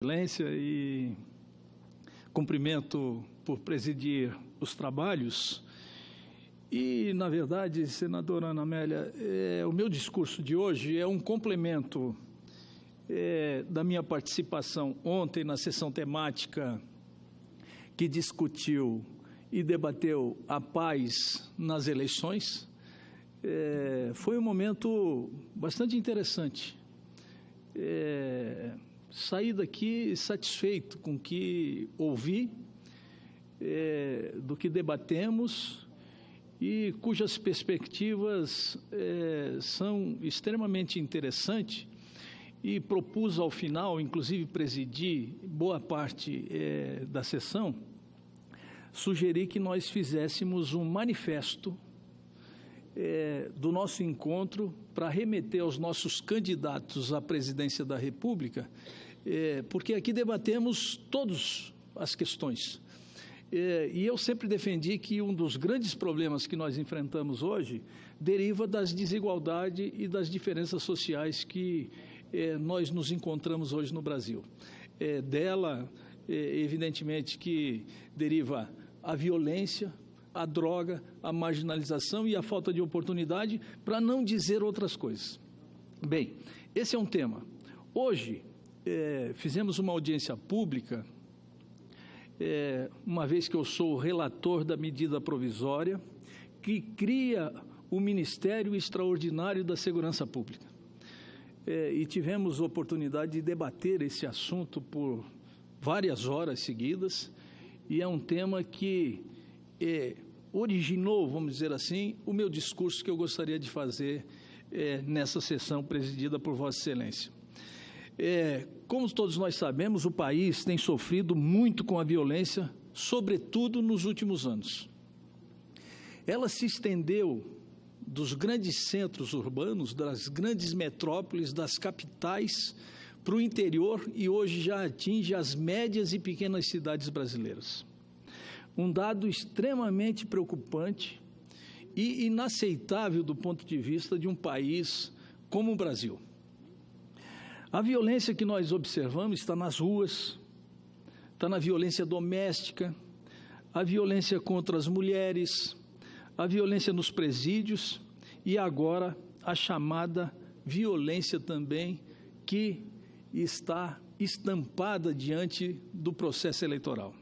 Excelência, e cumprimento por presidir os trabalhos. E, na verdade, senadora Ana Amélia, o meu discurso de hoje é um complemento da minha participação ontem na sessão temática que discutiu e debateu a paz nas eleições. Foi um momento bastante interessante. Saí daqui satisfeito com o que ouvi, do que debatemos e cujas perspectivas são extremamente interessantes, e propus ao final, inclusive presidi boa parte da sessão, sugeri que nós fizéssemos um manifesto do nosso encontro para remeter aos nossos candidatos à presidência da República, porque aqui debatemos todas as questões. E eu sempre defendi que um dos grandes problemas que nós enfrentamos hoje deriva das desigualdades e das diferenças sociais que nós nos encontramos hoje no Brasil. Dela, evidentemente, que deriva a violência, a droga, a marginalização e a falta de oportunidade, para não dizer outras coisas. Bem, esse é um tema. Hoje, fizemos uma audiência pública, uma vez que eu sou o relator da medida provisória, que cria o Ministério Extraordinário da Segurança Pública. E tivemos oportunidade de debater esse assunto por várias horas seguidas, e é um tema que originou, vamos dizer assim, o meu discurso que eu gostaria de fazer nessa sessão presidida por Vossa Excelência. Como todos nós sabemos, o país tem sofrido muito com a violência, sobretudo nos últimos anos. Ela se estendeu dos grandes centros urbanos, das grandes metrópoles, das capitais, para o interior, e hoje já atinge as médias e pequenas cidades brasileiras. Um dado extremamente preocupante e inaceitável do ponto de vista de um país como o Brasil. A violência que nós observamos está nas ruas, está na violência doméstica, a violência contra as mulheres, a violência nos presídios e agora a chamada violência também que está estampada diante do processo eleitoral.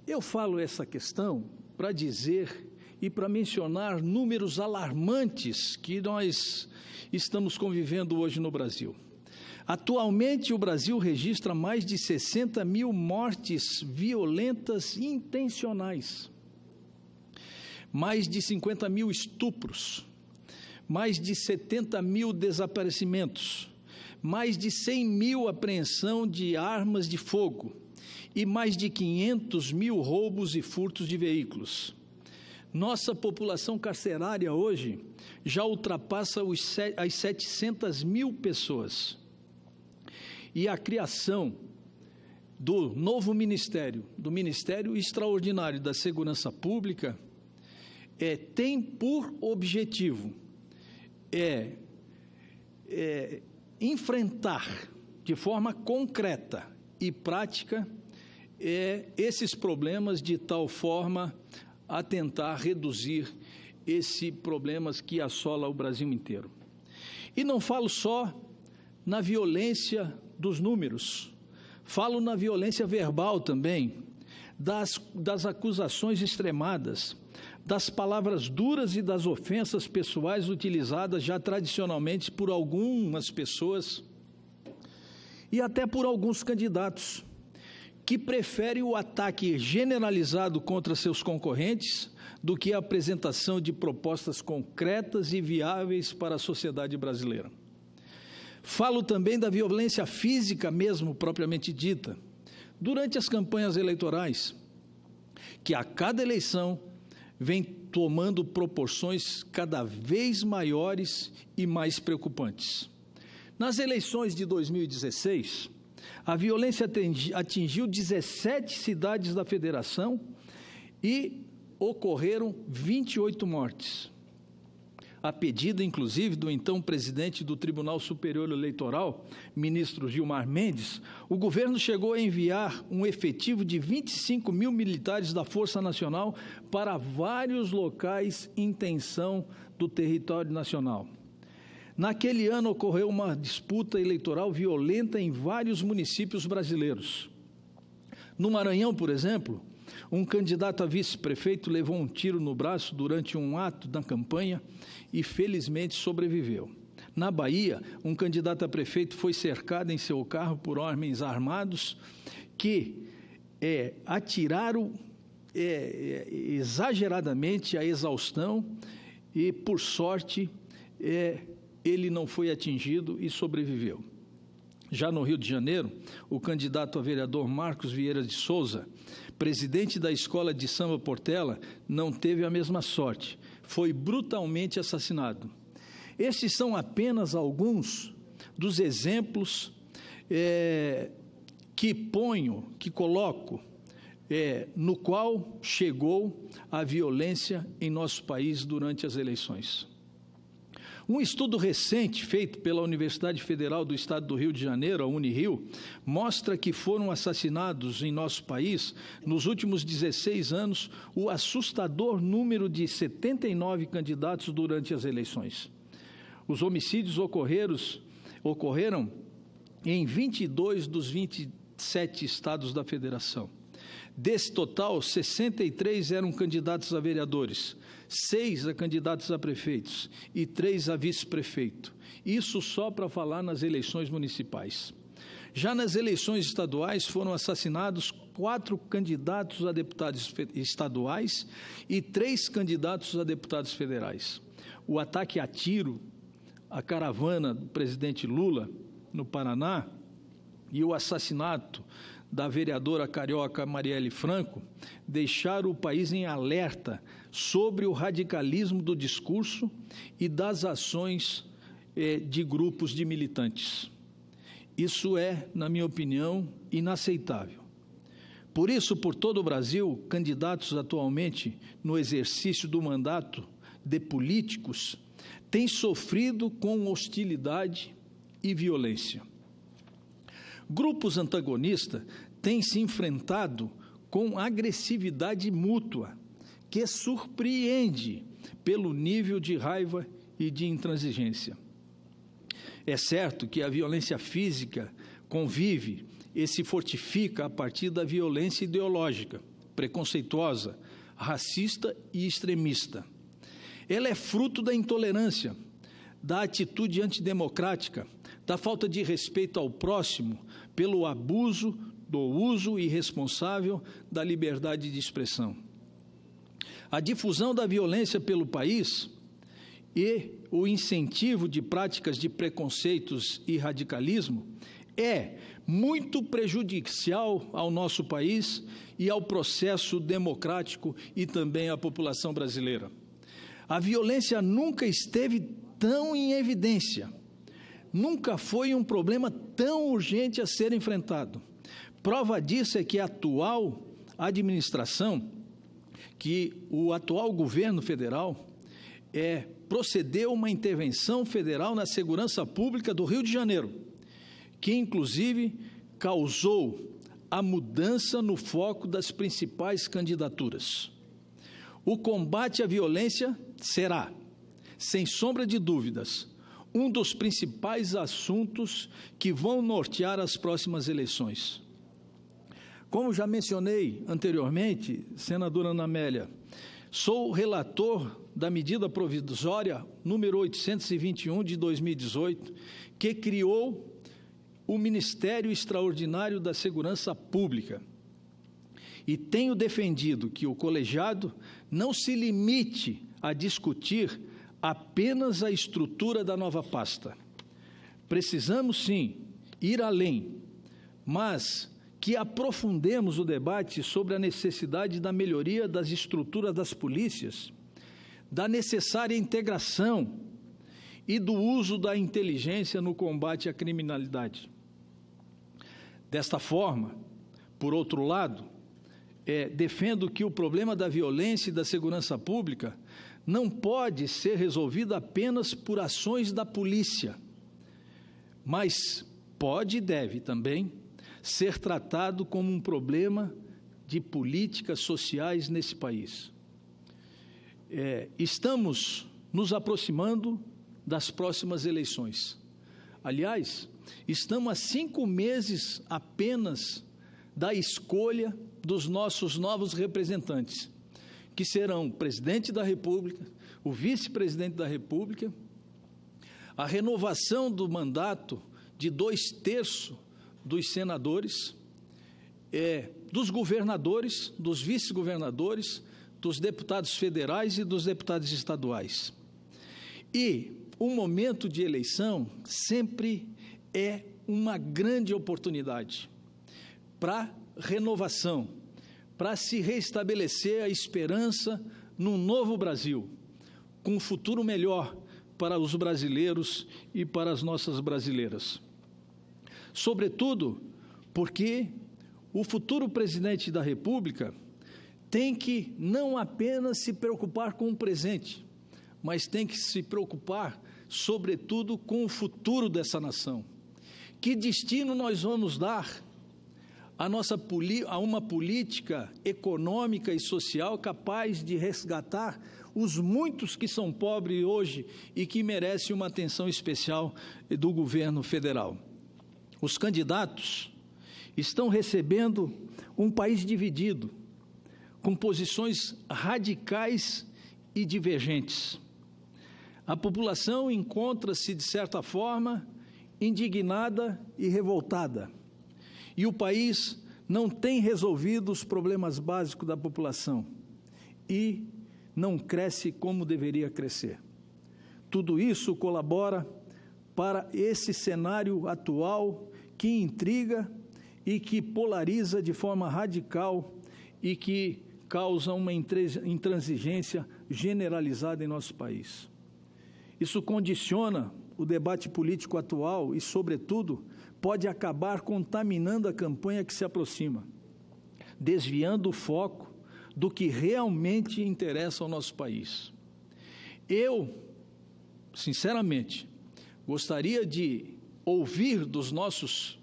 Eu falo essa questão para dizer e para mencionar números alarmantes que nós estamos convivendo hoje no Brasil. Atualmente, o Brasil registra mais de 60 mil mortes violentas intencionais, mais de 50 mil estupros, mais de 70 mil desaparecimentos, mais de 100 mil apreensão de armas de fogo e mais de 500 mil roubos e furtos de veículos. Nossa população carcerária hoje já ultrapassa as 700 mil pessoas. E a criação do novo ministério, do Ministério Extraordinário da Segurança Pública, tem por objetivo enfrentar de forma concreta e prática esses problemas, de tal forma a tentar reduzir esses problemas que assolam o Brasil inteiro. E não falo só na violência dos números, falo na violência verbal também, das acusações extremadas, das palavras duras e das ofensas pessoais utilizadas já tradicionalmente por algumas pessoas e até por alguns candidatos, que prefere o ataque generalizado contra seus concorrentes do que a apresentação de propostas concretas e viáveis para a sociedade brasileira. Falo também da violência física mesmo, propriamente dita, durante as campanhas eleitorais, que a cada eleição vem tomando proporções cada vez maiores e mais preocupantes. Nas eleições de 2016, a violência atingiu 17 cidades da federação e ocorreram 28 mortes. a pedido, inclusive, do então presidente do Tribunal Superior Eleitoral, ministro Gilmar Mendes, o governo chegou a enviar um efetivo de 25 mil militares da Força Nacional para vários locais em tensão do território nacional. Naquele ano ocorreu uma disputa eleitoral violenta em vários municípios brasileiros. No Maranhão, por exemplo, um candidato a vice-prefeito levou um tiro no braço durante um ato da campanha e, felizmente, sobreviveu. Na Bahia, um candidato a prefeito foi cercado em seu carro por homens armados que atiraram exageradamente a exaustão e, por sorte, ele não foi atingido e sobreviveu. Já no Rio de Janeiro, o candidato a vereador Marcos Vieira de Souza, presidente da Escola de Samba Portela, não teve a mesma sorte. Foi brutalmente assassinado. Esses são apenas alguns dos exemplos que coloco, no qual chegou a violência em nosso país durante as eleições. Um estudo recente feito pela Universidade Federal do Estado do Rio de Janeiro, a Unirio, mostra que foram assassinados em nosso país, nos últimos 16 anos, o assustador número de 79 candidatos durante as eleições. Os homicídios ocorreram em 22 dos 27 estados da federação. Desse total, 63 eram candidatos a vereadores, 6 a candidatos a prefeitos e 3 a vice-prefeito. Isso só para falar nas eleições municipais. Já nas eleições estaduais foram assassinados 4 candidatos a deputados estaduais e 3 candidatos a deputados federais. O ataque a tiro à caravana do presidente Lula, no Paraná, e o assassinato da vereadora carioca Marielle Franco deixaram o país em alerta sobre o radicalismo do discurso e das ações de grupos de militantes. Isso é, na minha opinião, inaceitável. Por isso, por todo o Brasil, candidatos atualmente no exercício do mandato de políticos têm sofrido com hostilidade e violência. Grupos antagonistas têm se enfrentado com agressividade mútua, que surpreende pelo nível de raiva e de intransigência. É certo que a violência física convive e se fortifica a partir da violência ideológica, preconceituosa, racista e extremista. Ela é fruto da intolerância, da atitude antidemocrática, da falta de respeito ao próximo, pelo abuso do uso irresponsável da liberdade de expressão. A difusão da violência pelo país e o incentivo de práticas de preconceitos e radicalismo é muito prejudicial ao nosso país e ao processo democrático e também à população brasileira. A violência nunca esteve tão em evidência. Nunca foi um problema tão urgente a ser enfrentado. Prova disso é que a atual administração, que o atual governo federal, procedeu uma intervenção federal na segurança pública do Rio de Janeiro, que inclusive causou a mudança no foco das principais candidaturas. O combate à violência será, sem sombra de dúvidas, um dos principais assuntos que vão nortear as próximas eleições. Como já mencionei anteriormente, senadora Ana Amélia, sou relator da medida provisória número 821 de 2018, que criou o Ministério Extraordinário da Segurança Pública. E tenho defendido que o colegiado não se limite a discutir apenas a estrutura da nova pasta. Precisamos, sim, ir além, mas que aprofundemos o debate sobre a necessidade da melhoria das estruturas das polícias, da necessária integração e do uso da inteligência no combate à criminalidade. Desta forma, por outro lado, defendo que o problema da violência e da segurança pública não pode ser resolvido apenas por ações da polícia, mas pode e deve também ser tratado como um problema de políticas sociais nesse país. Estamos nos aproximando das próximas eleições. Aliás, estamos a 5 meses apenas da escolha dos nossos novos representantes, que serão o presidente da República, o vice-presidente da República, a renovação do mandato de 2/3 dos senadores, dos governadores, dos vice-governadores, dos deputados federais e dos deputados estaduais. E o momento de eleição sempre é uma grande oportunidade para renovação, para se restabelecer a esperança num novo Brasil, com um futuro melhor para os brasileiros e para as nossas brasileiras. Sobretudo porque o futuro presidente da República tem que não apenas se preocupar com o presente, mas tem que se preocupar, sobretudo, com o futuro dessa nação. Que destino nós vamos dar a uma política econômica e social capaz de resgatar os muitos que são pobres hoje e que merecem uma atenção especial do governo federal? Os candidatos estão recebendo um país dividido, com posições radicais e divergentes. A população encontra-se, de certa forma, indignada e revoltada. E o país não tem resolvido os problemas básicos da população e não cresce como deveria crescer. Tudo isso colabora para esse cenário atual que intriga e que polariza de forma radical e que causa uma intransigência generalizada em nosso país. Isso condiciona o debate político atual e, sobretudo, pode acabar contaminando a campanha que se aproxima, desviando o foco do que realmente interessa ao nosso país. Eu, sinceramente, gostaria de ouvir dos nossos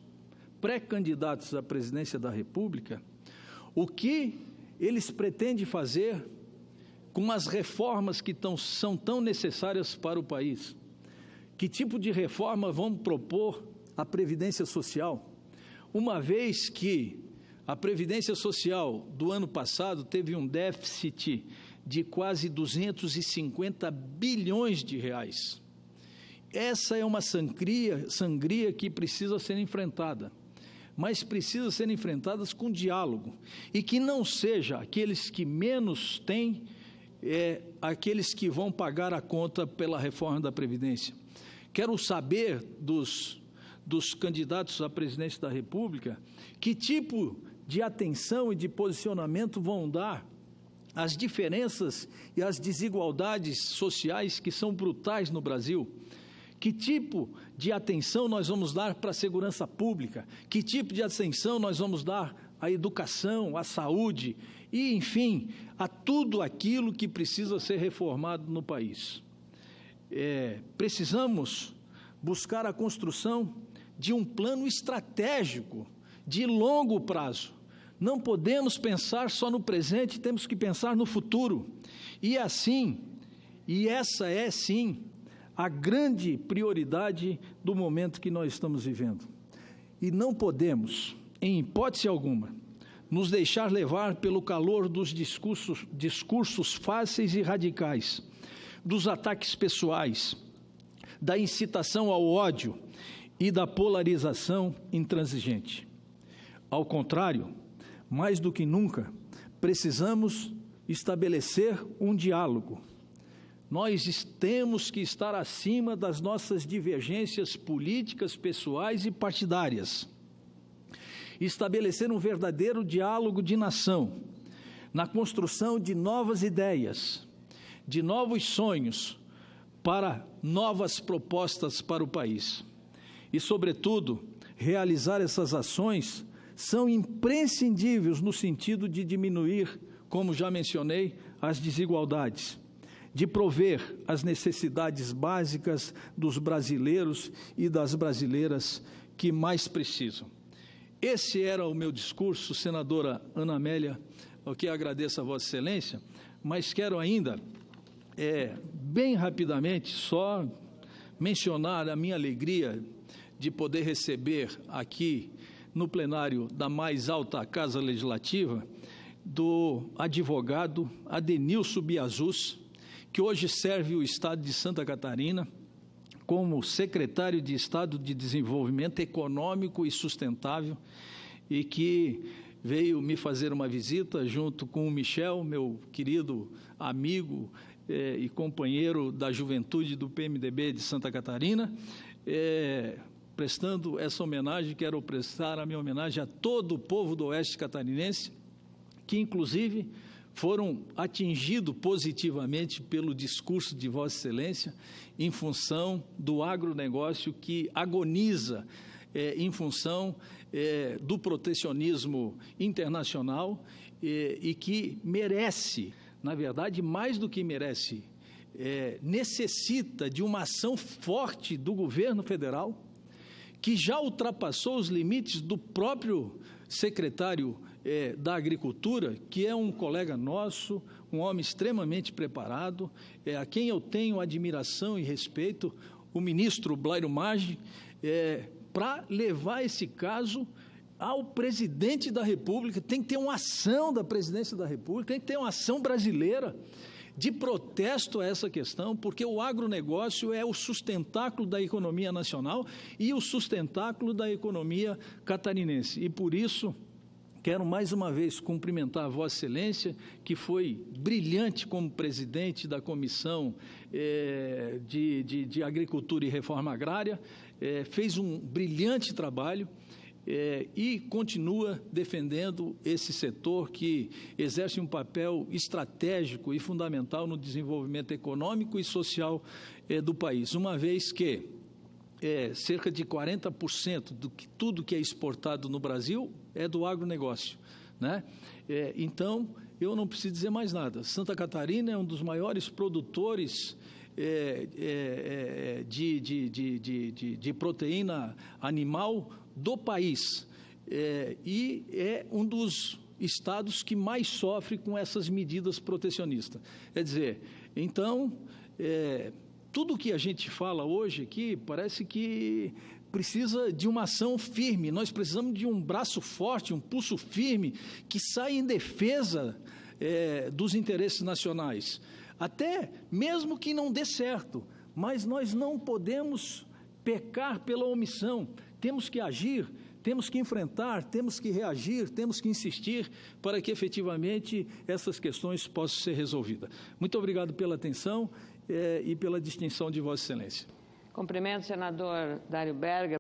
pré-candidatos à presidência da República o que eles pretendem fazer com as reformas que são tão necessárias para o país. Que tipo de reforma vão propor à Previdência Social, uma vez que a Previdência Social do ano passado teve um déficit de quase 250 bilhões de reais. Essa é uma sangria que precisa ser enfrentada, mas precisa ser enfrentada com diálogo, e que não seja aqueles que menos têm, aqueles que vão pagar a conta pela reforma da Previdência. Quero saber dos candidatos à presidência da República que tipo de atenção e de posicionamento vão dar às diferenças e às desigualdades sociais que são brutais no Brasil. Que tipo de atenção nós vamos dar para a segurança pública? Que tipo de atenção nós vamos dar à educação, à saúde e, enfim, a tudo aquilo que precisa ser reformado no país? Precisamos buscar a construção de um plano estratégico de longo prazo. Não podemos pensar só no presente, temos que pensar no futuro. E essa é sim a grande prioridade do momento que nós estamos vivendo. E não podemos, em hipótese alguma, nos deixar levar pelo calor dos discursos fáceis e radicais, dos ataques pessoais, da incitação ao ódio e da polarização intransigente. Ao contrário, mais do que nunca, precisamos estabelecer um diálogo. Nós temos que estar acima das nossas divergências políticas, pessoais e partidárias. Estabelecer um verdadeiro diálogo de nação, na construção de novas ideias, de novos sonhos, para novas propostas para o país. E, sobretudo, realizar essas ações são imprescindíveis no sentido de diminuir, como já mencionei, as desigualdades, de prover as necessidades básicas dos brasileiros e das brasileiras que mais precisam. Esse era o meu discurso, senadora Ana Amélia, ao que agradeço a Vossa Excelência, mas quero ainda, bem rapidamente, só mencionar a minha alegria de poder receber aqui no plenário da mais alta Casa Legislativa do advogado Adenilson Biazus, que hoje serve o Estado de Santa Catarina como secretário de Estado de Desenvolvimento Econômico e Sustentável e que veio me fazer uma visita junto com o Michel, meu querido amigo e companheiro da juventude do PMDB de Santa Catarina. Prestando essa homenagem, quero prestar a minha homenagem a todo o povo do Oeste catarinense, que inclusive foram atingidos positivamente pelo discurso de Vossa Excelência em função do agronegócio que agoniza em função do protecionismo internacional e que merece, na verdade, mais do que merece, necessita de uma ação forte do governo federal, que já ultrapassou os limites do próprio secretário da Agricultura, que é um colega nosso, um homem extremamente preparado, a quem eu tenho admiração e respeito, o ministro Blairo Maggi, para levar esse caso ao presidente da República. Tem que ter uma ação da presidência da República, tem que ter uma ação brasileira de protesto a essa questão, porque o agronegócio é o sustentáculo da economia nacional e o sustentáculo da economia catarinense. E por isso, quero mais uma vez cumprimentar a Vossa Excelência, que foi brilhante como presidente da Comissão de Agricultura e Reforma Agrária, fez um brilhante trabalho e continua defendendo esse setor que exerce um papel estratégico e fundamental no desenvolvimento econômico e social do país, uma vez que cerca de 40% de tudo que é exportado no Brasil é do agronegócio, né? Então, eu não preciso dizer mais nada. Santa Catarina é um dos maiores produtores de proteína animal do país e é um dos estados que mais sofre com essas medidas protecionistas. Quer dizer, então, tudo que a gente fala hoje aqui parece que precisa de uma ação firme. Nós precisamos de um braço forte, um pulso firme, que saia em defesa dos interesses nacionais. Até mesmo que não dê certo, mas nós não podemos pecar pela omissão. Temos que agir, temos que enfrentar, temos que reagir, temos que insistir para que efetivamente essas questões possam ser resolvidas. Muito obrigado pela atenção e pela distinção de Vossa Excelência. Cumprimento o senador Dário Berger.